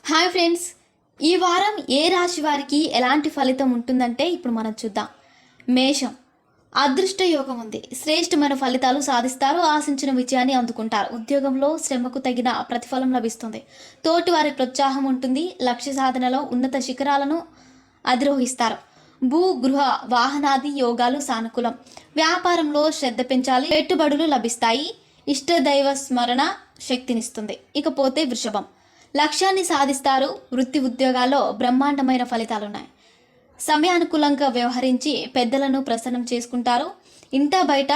Hi friends, ఈ వారం ఏ రాశి వారికి ఎలాంటి ఫలితం ఉంటుందంటే ఇప్పుడు మనం చూద్దాం. మేషం, అదృష్ట యోగం ఉంది. శ్రేష్టమైన ఫలితాలు సాధిస్తారు. ఆశించిన విజయాన్ని అందుకుంటారు. ఉద్యోగంలో శ్రమకు తగిన ప్రతిఫలం లభిస్తుంది. తోటి వారి ప్రోత్సాహం ఉంటుంది. లక్ష్య సాధనలో ఉన్నత శిఖరాలను అధిరోహిస్తారు. భూ గృహ వాహనాది యోగాలు సానుకూలం. వ్యాపారంలో శ్రద్ధ పెంచాలి. పెట్టుబడులు లభిస్తాయి. ఇష్టదైవ స్మరణ శక్తినిస్తుంది. ఇకపోతే వృషభం, లక్ష్యాన్ని సాధిస్తారు. వృత్తి ఉద్యోగాల్లో బ్రహ్మాండమైన ఫలితాలున్నాయి. సమయానుకూలంగా వ్యవహరించి పెద్దలను ప్రసన్నం చేసుకుంటారు. ఇంట బయట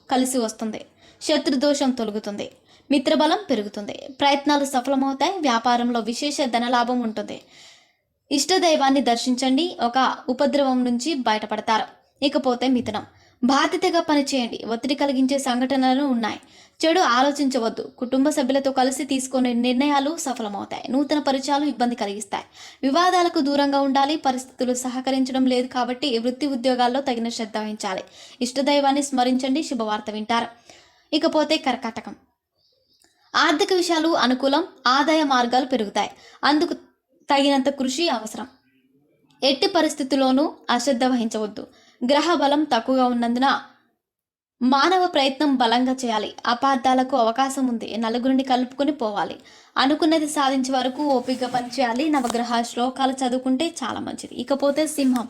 కలిసి వస్తుంది. శత్రుదోషం తొలగుతుంది. మిత్రబలం పెరుగుతుంది. ప్రయత్నాలు సఫలమవుతాయి. వ్యాపారంలో విశేష ధనలాభం ఉంటుంది. ఇష్టదైవాన్ని దర్శించండి. ఒక ఉపద్రవం నుంచి బయటపడతారు. ఇకపోతే మిథునం, బాధ్యతగా పనిచేయండి. ఒత్తిడి కలిగించే సంఘటనలు ఉన్నాయి. చెడు ఆలోచించవద్దు. కుటుంబ సభ్యులతో కలిసి తీసుకునే నిర్ణయాలు సఫలమవుతాయి. నూతన పరిచయాలు ఇబ్బంది కలిగిస్తాయి. వివాదాలకు దూరంగా ఉండాలి. పరిస్థితులు సహకరించడం లేదు కాబట్టి వృత్తి ఉద్యోగాల్లో తగిన శ్రద్ధ వహించాలి. ఇష్టదైవాన్ని స్మరించండి. శుభవార్త వింటారు. ఇకపోతే కర్కాటకం, ఆర్థిక విషయాలు అనుకూలం. ఆదాయ మార్గాలు పెరుగుతాయి. అందుకు తగినంత కృషి అవసరం. ఎట్టి పరిస్థితుల్లోనూ అశ్రద్ధ వహించవద్దు. గ్రహ బలం తక్కువగా ఉన్నందున మానవ ప్రయత్నం బలంగా చేయాలి. అపార్థాలకు అవకాశం ఉంది. నలుగురిని కలుపుకొని పోవాలి. అనుకున్నది సాధించే వరకు ఓపిక పనిచేయాలి. నవగ్రహ శ్లోకాలు చదువుకుంటే చాలా మంచిది. ఇకపోతే సింహం,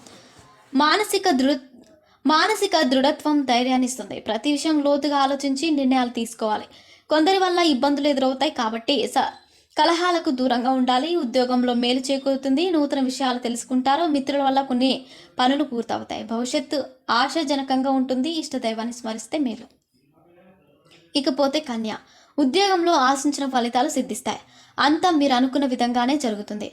మానసిక దృఢత్వం ధైర్యాన్ని ఇస్తుంది. ప్రతి విషయం లోతుగా ఆలోచించి నిర్ణయాలు తీసుకోవాలి. కొందరి వల్ల ఇబ్బందులు ఎదురవుతాయి కాబట్టి కలహాలకు దూరంగా ఉండాలి. ఉద్యోగంలో మేలు చేకూరుతుంది. నూతన విషయాలు తెలుసుకుంటారు. మిత్రుల వల్ల కొన్ని పనులు పూర్తవుతాయి. భవిష్యత్తు ఆశాజనకంగా ఉంటుంది. ఇష్టదైవాన్ని స్మరిస్తే మేలు. ఇకపోతే కన్య, ఉద్యోగంలో ఆశించిన ఫలితాలు సిద్ధిస్తాయి. అంతా మీరు అనుకున్న విధంగానే జరుగుతుంది.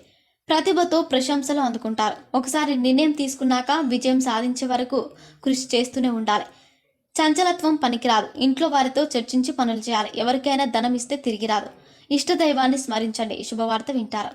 ప్రతిభతో ప్రశంసలు అందుకుంటారు. ఒకసారి నిర్ణయం తీసుకున్నాక విజయం సాధించే వరకు కృషి చేస్తూనే ఉండాలి. చంచలత్వం పనికిరాదు. ఇంట్లో వారితో చర్చించి పనులు చేయాలి. ఎవరికైనా ధనం ఇస్తే తిరిగి రాదు. ఇష్టదైవాన్ని స్మరించండి. శుభవార్త వింటారు.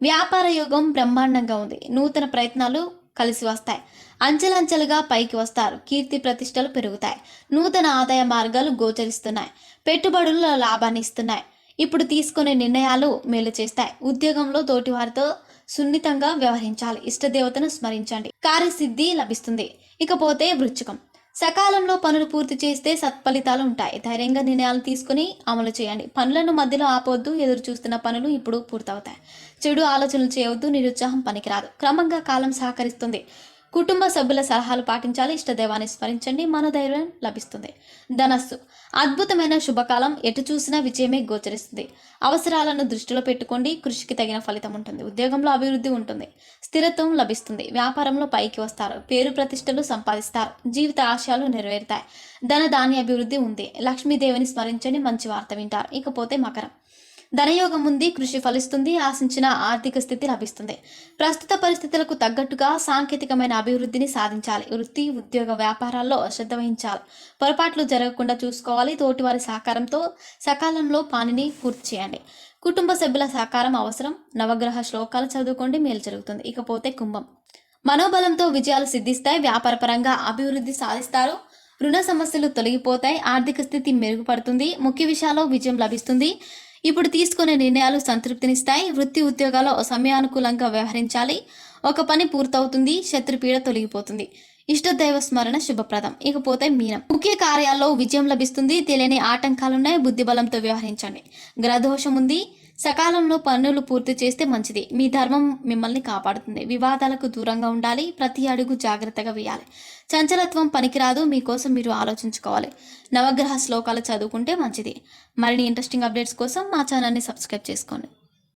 వ్యాపార యోగం బ్రహ్మాండంగా ఉంది. నూతన ప్రయత్నాలు కలిసి వస్తాయి. అంచెలంచెలుగా పైకి వస్తారు. కీర్తి ప్రతిష్టలు పెరుగుతాయి. నూతన ఆదాయ మార్గాలు గోచరిస్తున్నాయి. పెట్టుబడులు లాభాన్ని ఇస్తున్నాయి. ఇప్పుడు తీసుకునే నిర్ణయాలు మేలు చేస్తాయి. ఉద్యోగంలో తోటి వారితో సున్నితంగా వ్యవహరించాలి. ఇష్టదేవతను స్మరించండి. కార్యసిద్ధి లభిస్తుంది. ఇకపోతే వృశ్చికం, సకాలంలో పనులు పూర్తి చేస్తే సత్ఫలితాలు ఉంటాయి. ధైర్యంగా నిర్ణయాలు తీసుకుని అమలు చేయండి. పనులను మధ్యలో ఆపవద్దు. ఎదురు చూస్తున్న పనులు ఇప్పుడు పూర్తవుతాయి. చెడు ఆలోచనలు చేయవద్దు. నిరుత్సాహం పనికిరాదు. క్రమంగా కాలం సహకరిస్తుంది. కుటుంబ సభ్యుల సలహాలు పాటించాలి. ఇష్టదైవాన్ని స్మరించండి. మనోధైర్యం లభిస్తుంది. ధనస్సు, అద్భుతమైన శుభకాలం. ఎటు చూసినా విజయమే గోచరిస్తుంది. అవసరాలను దృష్టిలో పెట్టుకోండి. కృషికి తగిన ఫలితం ఉంటుంది. ఉద్యోగంలో అభివృద్ధి ఉంటుంది. స్థిరత్వం లభిస్తుంది. వ్యాపారంలో పైకి వస్తారు. పేరు ప్రతిష్టలు సంపాదిస్తారు. జీవిత ఆశయాలు నెరవేరుతాయి. ధన ధాన్య అభివృద్ధి ఉంది. లక్ష్మీదేవిని స్మరించండి. మంచి వార్త వింటారు. ఇకపోతే మకరం, ధనయోగం ఉంది. కృషి ఫలిస్తుంది. ఆశించిన ఆర్థిక స్థితి లభిస్తుంది. ప్రస్తుత పరిస్థితులకు తగ్గట్టుగా సాంకేతికమైన అభివృద్ధిని సాధించాలి. వృత్తి ఉద్యోగ వ్యాపారాల్లో శ్రద్ధ వహించాలి. పొరపాట్లు జరగకుండా చూసుకోవాలి. తోటివారి సహకారంతో సకాలంలో పనిని పూర్తి చేయండి. కుటుంబ సభ్యుల సహకారం అవసరం. నవగ్రహ శ్లోకాలు చదువుకోండి. మేలు జరుగుతుంది. ఇకపోతే కుంభం, మనోబలంతో విజయాలు సిద్ధిస్తాయి. వ్యాపారపరంగా అభివృద్ధి సాధిస్తారు. రుణ సమస్యలు తొలగిపోతాయి. ఆర్థిక స్థితి మెరుగుపడుతుంది. ముఖ్య విషయాల్లో విజయం లభిస్తుంది. ఇప్పుడు తీసుకునే నిర్ణయాలు సంతృప్తినిస్తాయి. వృత్తి ఉద్యోగాల్లో సమయానుకూలంగా వ్యవహరించాలి. ఒక పని పూర్తవుతుంది. శత్రుపీడ తొలగిపోతుంది. ఇష్టదైవ స్మరణ శుభప్రదం. ఇకపోతే మీనం, ముఖ్య కార్యాల్లో విజయం లభిస్తుంది. తెలియని ఆటంకాలున్నాయి. బుద్ధిబలంతో వ్యవహరించండి. గ్రహదోషం ఉంది. సకాలంలో పనులు పూర్తి చేస్తే మంచిది. మీ ధర్మం మిమ్మల్ని కాపాడుతుంది. వివాదాలకు దూరంగా ఉండాలి. ప్రతి అడుగు జాగ్రత్తగా వేయాలి. చంచలత్వం పనికిరాదు. మీకోసం మీరు ఆలోచించుకోవాలి. నవగ్రహ శ్లోకాలు చదువుకుంటే మంచిది. మరిన్ని ఇంట్రెస్టింగ్ అప్డేట్స్ కోసం మా ఛానల్ని సబ్స్క్రైబ్ చేసుకోండి.